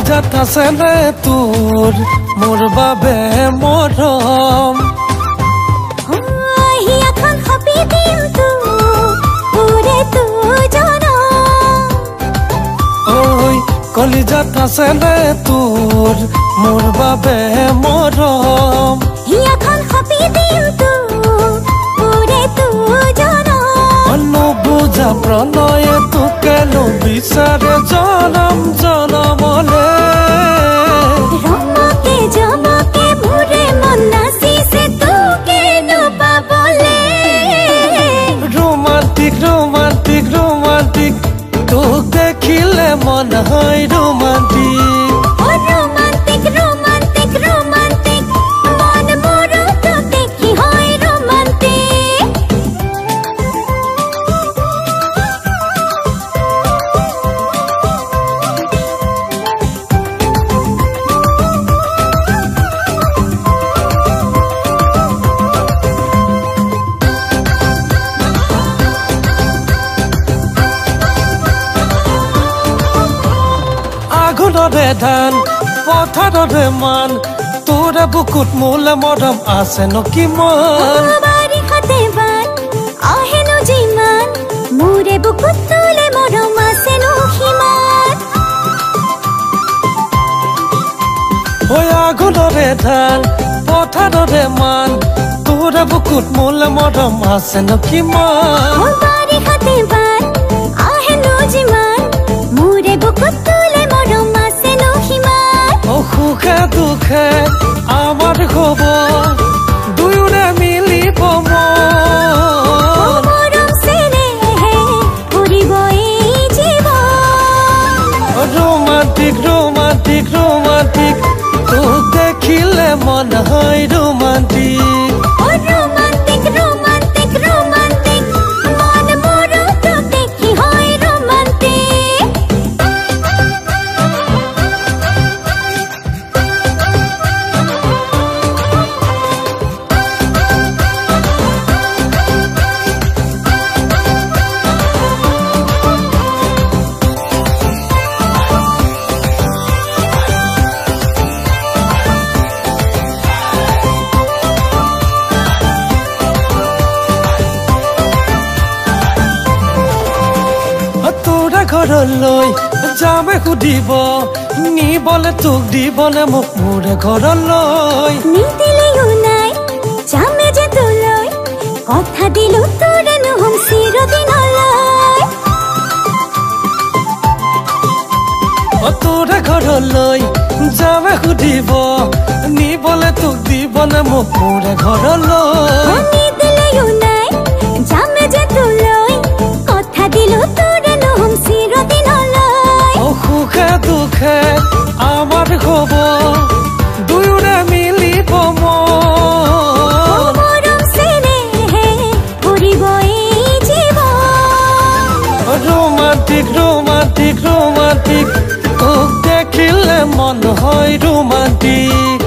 কলিজাত আছে নে তোৰ মোৰ বাবে মৰম হিয়াখন সপি দিম তোৰে তো জনম ঐ কলিজাত আছে নে তোৰ মোৰ বাবে মৰম হিয়াখন সপি দিম তোৰে তো জনম নুবুজা প্ৰণয়ে তোকে বিচাৰে জনম জনমলে ৰমকে জমকে মোৰে মন নাচিছে তোকে নুপাবলে ৰোমান্টিক ৰোমান্টিক ৰোমান্টিক তোক দেখিলে মন হয় ৰোমান্টিক ৰোমান্টিক ৰোমান্টিক ৰোমান্টিক মন মোৰো তোক দেখি হয় ৰোমান্টিক আগুনৰে ধান পথাৰৰে মান তোৰে বুকুত মোলে মৰম আছে ন কিমান বাৰিষাতে বান আহেনো যিমান মোৰে বুকুত তোলে মৰম আছে নো সিমান ঐ আগুনৰে ধান পথাৰৰে মান তোৰে বুকুত মোলে মৰম আছে ন কিমান বাৰিষাতে বান আহেনো যিমান মোৰে বুকুত তোলে মৰম আছে নো সিমান সুখে দুখে আমাৰ হব দুয়োৰে মিলিব মন মৰম চেনেহে ফুৰিব এই জীৱন ৰোমান্টিক ৰোমান্টিক ৰোমান্টিক তোক দেখিলে মন হয় ৰোমান্টিক ৰোমান্টিক ৰোমান্টিক ৰোমান্টিক মন মোৰো তোক দেখি হয় ৰোমান্টিক তোৰা ঘৰলৈ যামে সুধিব নিবলে তোক দিবলে মোক মোৰে ঘৰলৈ নিদিলেও নাই যামে যে তোলৈ কথা দিলো তোৰে নহম চিৰদিনলৈ তোৰা ঘৰলৈ যামে সুধিব নিবলে তোক দিবলে মোক মোৰে ঘৰলৈ নিদিলেও নাই যামে যে তোলৈ কথা দিলো তোৰে নহম চিৰদিনলৈ সুখে দুখে আমাৰ হব দুয়োৰে মিলিব মন মৰম চেনেহে ফুৰিব এই জীৱন ৰোমান্টিক ৰোমান্টিক ৰোমান্টিক তোক দেখিলে মন হয় ৰোমান্টিক